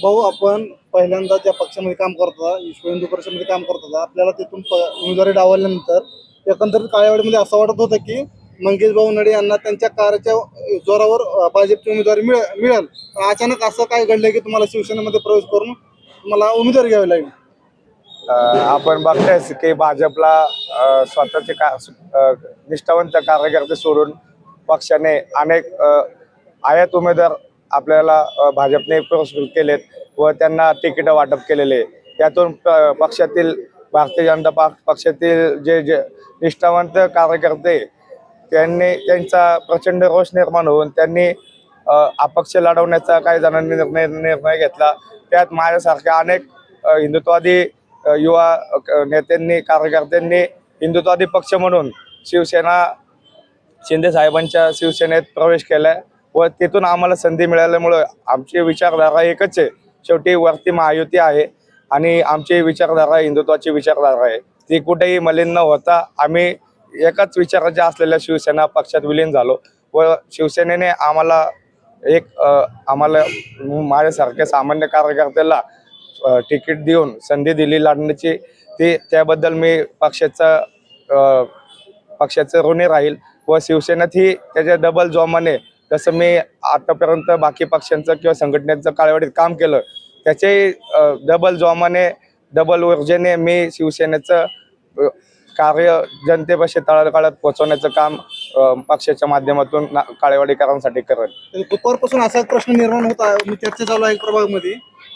भाऊ आपण पहिल्यांदा ज्या पक्षामध्ये काम करतो विश्व हिंदू परिषदेमध्ये काम करतो आपल्याला तिथून उमेदवारी डावलल्यानंतर एकंदरीत काळेवाडीमध्ये असं वाटत होतं की मंगेश भाऊ नडे यांना त्यांच्या कार्याच्या जोरावर भाजपची उमेदवारी मिळेल. अचानक असं काय घडलं की तुम्हाला शिवसेनेमध्ये प्रवेश करून तुम्हाला उमेदवारी घ्यावी लागली? आपण बघतायच की भाजपला स्वतःचे निष्ठावंत कार्यकर्ते सोडून पक्षाने अनेक आयात उमेदवार आपल्याला भाजपने पुरस्कृत केलेत व त्यांना तिकीट वाटप केलेले. त्यातून पक्षातील भारतीय जनता पक्षातील जे जे निष्ठावंत कार्यकर्ते त्यांनी त्यांचा प्रचंड रोष निर्माण होऊन त्यांनी अपक्ष लढवण्याचा काही जणांनी निर्णय घेतला. त्यात माझ्यासारख्या अनेक हिंदुत्ववादी युवा नेत्यांनी कार्यकर्त्यांनी हिंदुत्ववादी पक्ष म्हणून शिवसेना शिंदे साहेबांच्या शिवसेनेत प्रवेश केला व तिथून आम्हाला संधी मिळाल्यामुळं आमची विचारधारा एकच आहे. शेवटी वरती महायुती आहे आणि आमची विचारधारा हिंदुत्वाची विचारधारा आहे. ती कुठेही मलिन न होता आम्ही एकाच विचाराच्या असलेल्या शिवसेना पक्षात विलीन झालो व शिवसेनेने आम्हाला आम्हाला माझ्यासारख्या सामान्य कार्यकर्त्याला तिकीट देऊन संधी दिली लढण्याची. त्याबद्दल मी पक्षाचं ऋणी राहील व शिवसेनेत ही त्याच्या डबल जोमाने जसं मी आतापर्यंत बाकी पक्षांचं किंवा संघटनेचं काळेवाडीत काम केलं त्याचे डबल जोमाने डबल ऊर्जेने मी शिवसेनेचं कार्य जनतेपाशी तळागाळात पोहोचवण्याचं काम पक्षाच्या माध्यमातून काळेवाडीकरांसाठी करेल. दुपारपासून असा प्रश्न निर्माण होता, मी चर्चा चालू आहे प्रभागामध्ये,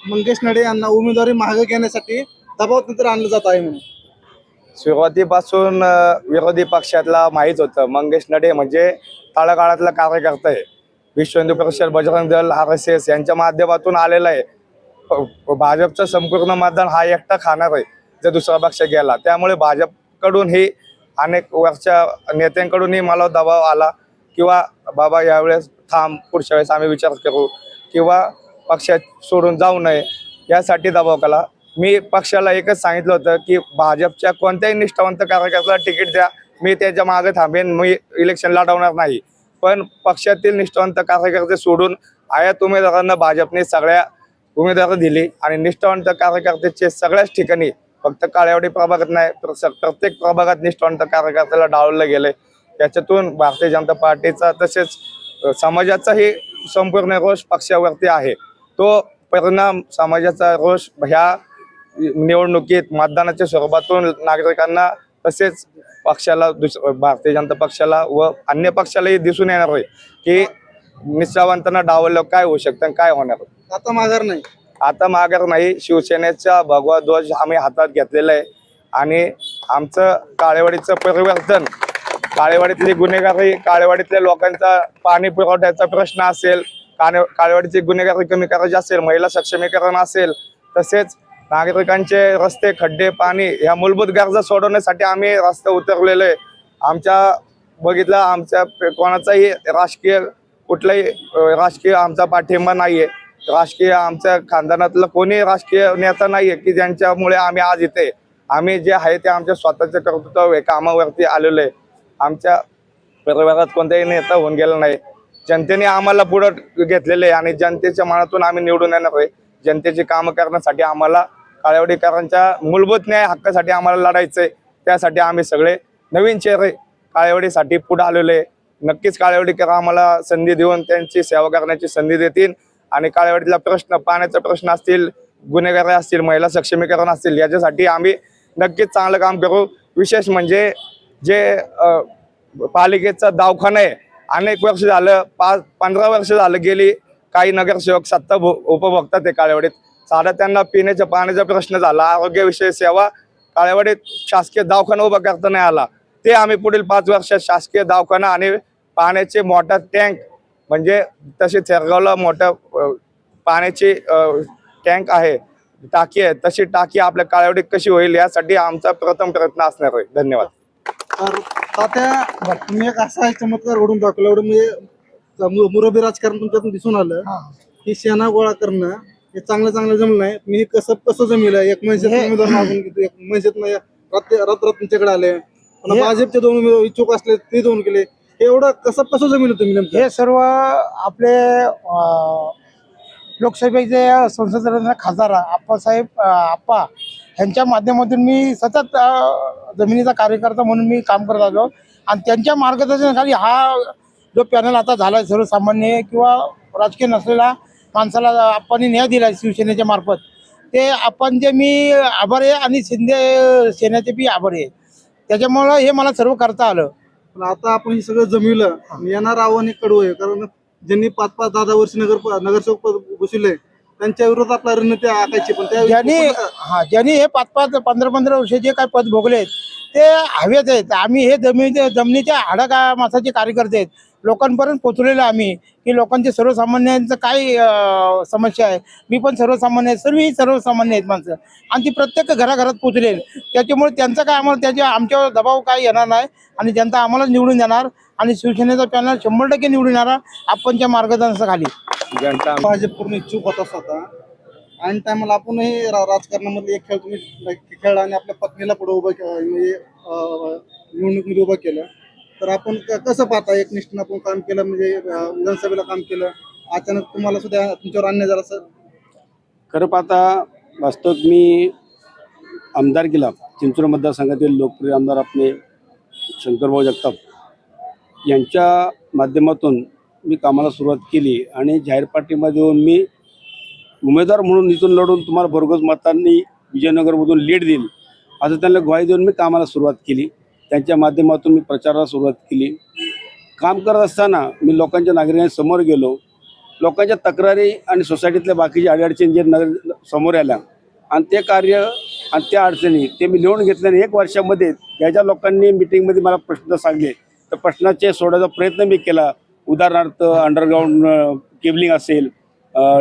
मंगेश नडे यांना उमेदवारी मागे घेण्यासाठी दबाव तंत्र आणलं जात आहे म्हणून. सुरुवातीपासून विरोधी पक्षातला माहीत होतं मंगेश नडे म्हणजे तळागाळातला कार्यकर्ता आहे. विश्व हिंदू परिषद, बजरंग दल, RSS यांच्या माध्यमातून आलेला आहे. भाजपचं संपूर्ण मतदान हा एकटा खाणार आहे जर दुसरा पक्ष गेला. त्यामुळे भाजपकडून ही अनेक वरच्या नेत्यांकडूनही मला दबाव आला किंवा बाबा यावेळेस थांब, पुढच्या वेळेस आम्ही विचार करू किंवा पक्षात सोडून जाऊ नये यासाठी दबाव केला. मी पक्षाला एकच सांगितलं होतं की भाजपच्या कोणत्याही निष्ठावंत कार्यकर्त्याला तिकीट द्या, मी त्याच्या मागे थांबेन, मी इलेक्शन लढवणार नाही. पण पक्षातील निष्ठावंत कार्यकर्ते सोडून आयात उमेदवारांना भाजपने सगळ्या उमेदवारी दिली आणि निष्ठावंत कार्यकर्त्याचे सगळ्याच ठिकाणी फक्त काळेवाडी प्रभागात नाही प्रत्येक प्रभागात निष्ठावंत कार्यकर्त्याला डावललं गेलं. याच्यातून भारतीय जनता पार्टीचा तसेच समाजाचाही संपूर्ण रोष पक्षावरती आहे. तो परिणाम समाजाचा रोष ह्या निवडणुकीत मतदानाच्या स्वरूपातून नागरिकांना तसेच पक्षाला भारतीय जनता पक्षाला व अन्य पक्षालाही दिसून येणार आहे की निष्ठावंतांना डावललं काय होऊ शकतं, काय होणार. आता माघार नाही, आता माघार नाही. शिवसेनेचा भगवा ध्वज आम्ही हातात घेतलेला आहे आणि आमचं काळेवाडीचं परिवर्तन, काळेवाडीतली गुन्हेगारी, काळेवाडीतल्या लोकांचा पाणी पुरवठ्याचा प्रश्न असेल, काळेवाडीची गुन्हेगारी कमी करायची असेल, महिला सक्षमीकरण असेल, तसेच नागरिकांचे रस्ते, खड्डे, पाणी ह्या मूलभूत गरजा सोडवण्यासाठी आम्ही रस्ते उतरलेलो आहे. आमच्या कोणाचाही कुठलाही राजकीय आमचा पाठिंबा नाही आहे. राजकीय आमच्या खानदानातलं कोणी राजकीय नेता नाही आहे की ज्यांच्यामुळे आम्ही आज इथे. आम्ही जे आहे ते आमच्या स्वतःच्या कर्तृत्व कामावरती आलेलो आहे. आमच्या परिवारात कोणताही नेता होऊन गेला नाही. जनतेने आम्हाला पुढं घेतलेले आहे आणि जनतेच्या मनातून आम्ही निवडून येणार आहे. जनतेची कामं करण्यासाठी आम्हाला काळेवाडीकरांच्या मूलभूत न्याय हक्कासाठी आम्हाला लढायचं आहे. त्यासाठी आम्ही सगळे नवीन चेहरे काळेवाडीसाठी पुढे आलेले आहे. नक्कीच काळेवाडीकर आम्हाला संधी देऊन त्यांची सेवा करण्याची संधी देतील आणि काळेवाडीतला प्रश्न, पाण्याचा प्रश्न असतील, गुन्हेगारी असतील, महिला सक्षमीकरण असतील, याच्यासाठी आम्ही नक्कीच चांगलं काम करू. विशेष म्हणजे जे पालिकेचा दवाखाना आहे, अनेक वर्ष झालं, 15 वर्ष झालं गेली, काही नगरसेवक सत्ता उपभोगतात ते काळेवाडीत. साधा त्यांना पिण्याच्या पाण्याचा प्रश्न झाला, आरोग्यविषयी सेवा काळेवाडीत शासकीय दवाखाना उभा करता नाही आला. ते आम्ही पुढील 5 वर्षात शासकीय दवाखाना आणि पाण्याचे मोठा टँक, म्हणजे तसे थेरगावला मोठं पाण्याची टँक आहे, टाकी आहे, तशी टाकी आपल्या काळेवाडीत कशी होईल यासाठी आमचा प्रथम प्रयत्न असणार आहे. धन्यवाद. तर तात्या, तुम्ही एक असा चमत्कार घडून दाखवला, एवढं म्हणजे मुरबी राजकारण तुमच्यातून दिसून आलं की सेना गोळा करणं हे चांगलं जमलं नाही. मी कसं जमिलं, एक महिन्यात उमेदवार मागून घेतो, एक महिन्यात रात्र तुमच्याकडे आले, भाजपचे 2 उमेदवार इच्छुक असले ते 2 केले, एवढं कसं जमिलं तुम्ही? हे सर्व आपले लोकसभेचे संसद रत्न खासदार आप्पासाहेब आप्पा यांच्या माध्यमातून मी सतत जमिनीचा कार्यकर्ता म्हणून मी काम करत आलो आणि त्यांच्या मार्गदर्शनाखाली हा जो पॅनल आता झाला आहे सर्वसामान्य किंवा राजकीय नसलेला माणसाला आपण न्याय दिला आहे शिवसेनेच्या मार्फत, ते आपण जे मी आभारी आहे आणि शिंदे सेनेचे बी आभारी आहे. त्याच्यामुळं हे मला सर्व करता आलं. पण आता आपण हे सगळं जमविलं, येणार आव्हान हे कडू आहे, कारण ज्यांनी 5-5, 10-10 वर्ष नगरसेवक पद भूषवले त्यांच्या विरोधात आपला रणनीती आखायची. पण त्या ज्यांनी हे 5-5, 15-15 वर्ष जे काय पद भोगलेत ते हवेच आहेत. आम्ही हे जमिनीच्या हाडा मासाचे कार्यकर्ते आहेत. लोकांपर्यंत पोहोचलेलो आम्ही की लोकांचे सर्वसामान्यांचं काय समस्या आहे. मी पण सर्वसामान्य आहे, सर्वही सर्वसामान्य आहेत माणसं आणि ती प्रत्येक घराघरात पोहोचलेल. त्याच्यामुळे त्यांचं काय आम्हाला आमच्यावर दबाव काय येणार नाही आणि जनता आम्हाला निवडून देणार आणि शिवसेनेचा पॅनल 100% निवडून येणार आपणच्या मार्गदर्शनाखाली. भाजप इच्छुक होता स्वतः आणि टायमाला आपण हे राजकारणामध्ये एक खेळ तुम्ही खेळला आणि आपल्या पत्नीला पुढे उभं म्हणजे निवडणुकीमध्ये उभं केलं. तर आपण कसं पाहता एकनिष्ठीनं आपण काम केलं, म्हणजे विधानसभेला काम केलं, अचानक तुम्हाला सुद्धा तुमच्यावर अन्याय झाला सर? खरं पाहता वास्तविक मी आमदारकीला चिंचवड मतदारसंघातील लोकप्रिय आमदार आपले शंकरभाऊ जगताप यांच्या माध्यमातून मी कामाला सुरुवात केली आणि जाहीर पार्टीमध्ये येऊन मी उमेदवार म्हणून इथून लढून तुम्हाला भरघोस मतांनी विजयनगरमधून लीड देईल असं त्यांना ग्वाही देऊन मी कामाला सुरुवात केली. त्यांच्या माध्यमातून मी प्रचाराला सुरुवात केली. काम करत असताना मी लोकांच्या नागरिकांसमोर गेलो. लोकांच्या तक्रारी आणि सोसायटीतल्या बाकीच्या अडीअडचणी जे समोर आल्या आणि ते कार्य आणि त्या अडचणी ते मी लिहून घेतल्याने 1 वर्षामध्ये ज्या ज्या लोकांनी मिटिंगमध्ये मला प्रश्न सांगले तर प्रश्नाचे सोडवायचा प्रयत्न मी केला. उदाहरणार्थ अंडरग्राऊंड केबलिंग असेल,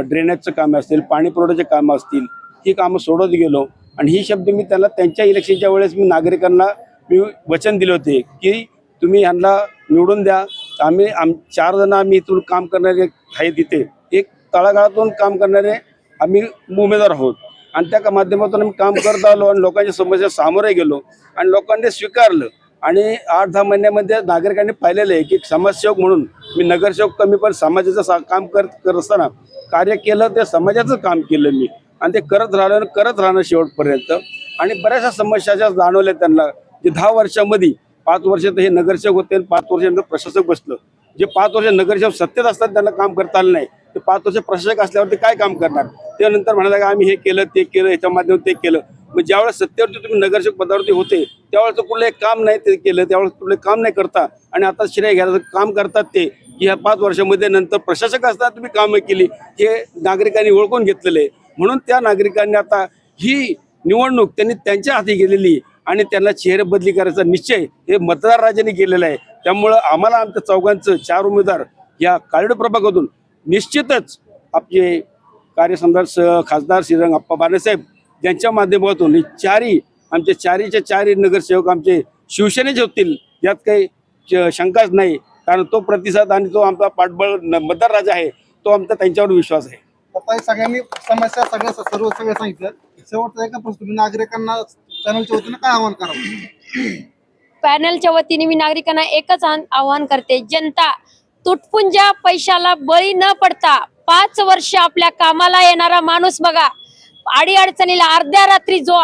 ड्रेनेजचं काम असेल, पाणी पुरवठ्याचे कामं असतील, ही कामं सोडवत गेलो. आणि ही शब्द मी त्याला त्यांच्या इलेक्शनच्या वेळेस मी नागरिकांना मी वचन दिले होते की तुम्ही ह्यांना निवडून द्या. आम्ही 4 जण आम्ही इथून काम करणारे आहे, तिथे एक तळागाळातून काम करणारे आम्ही उमेदवार आहोत आणि त्या माध्यमातून आम्ही काम करत आलो आणि लोकांच्या समस्या सामोरे गेलो आणि लोकांनी स्वीकारलं. आणि 8-10 महिन्यामध्ये नागरिकांनी पाहिलेलं आहे की समाजसेवक म्हणून मी नगरसेवक कमी पण समाजाचं काम करत असताना कार्य केलं, ते समाजाचं काम केलं मी आणि ते करत राहणं शेवटपर्यंत. आणि बऱ्याचशा समस्या ज्या जाणवल्या त्यांना, जे 10 वर्षामध्ये 5 वर्ष तर हे नगरसेवक होते आणि 5 वर्षानंतर प्रशासक बसलं. जे 5 वर्ष नगरसेवक सत्तेत असतात त्यांना काम करता आलं नाही, ते 5 वर्ष प्रशासक असल्यावरती काय काम करणार. ते नंतर म्हणाला की आम्ही हे केलं ते केलं, याच्या माध्यमातून ते केलं. मग ज्यावेळेस सत्तेवरती तुम्ही नगरसेवक पदावरती होते त्यावेळेस कुठलं एक काम नाही ते केलं, त्यावेळेस कुठलं काम नाही करता आणि आता श्रेय घ्यायचं काम करतात ते की ह्या 5 वर्षामध्ये नंतर प्रशासक असताना तुम्ही कामं केली, हे नागरिकांनी ओळखून घेतलेलं आहे. म्हणून त्या नागरिकांनी आता ही निवडणूक त्यांनी त्यांच्या हाती गेलेली आणि त्यांना चेहरे बदली करायचा निश्चय हे मतदार राजांनी केलेला आहे. त्यामुळं आम्हाला आमच्या चौघांचं 4 उमेदवार या काळेड प्रभागातून निश्चितच आपले कार्यसम्राट खासदार श्रीरंग अप्पा बाळासाहेब यांच्या माध्यमातून आमचे चारही नगरसेवक आमचे शिवसेनेचे होतील यात काही शंकाच नाही. कारण तो प्रतिसाद आणि तो आमचा पाठबळ मतदार राजा आहे, तो आमचा त्यांच्यावर विश्वास आहे. आता सगळ्यांनी समस्या सगळं सांगितलं. शेवटचा एका प्रश्न, तुम्ही नागरिकांना चॅनलच्या वतीनं काय आवाहन करावं? पॅनलच्या वतीने मी नागरिकांना एकच आवाहन करते, जनता तुटपुंजा पैशाला बळी न पडता 5 वर्ष आपल्या कामाला येणारा माणूस बघा. अडीअडचणीला अर्ध्या रात्री जो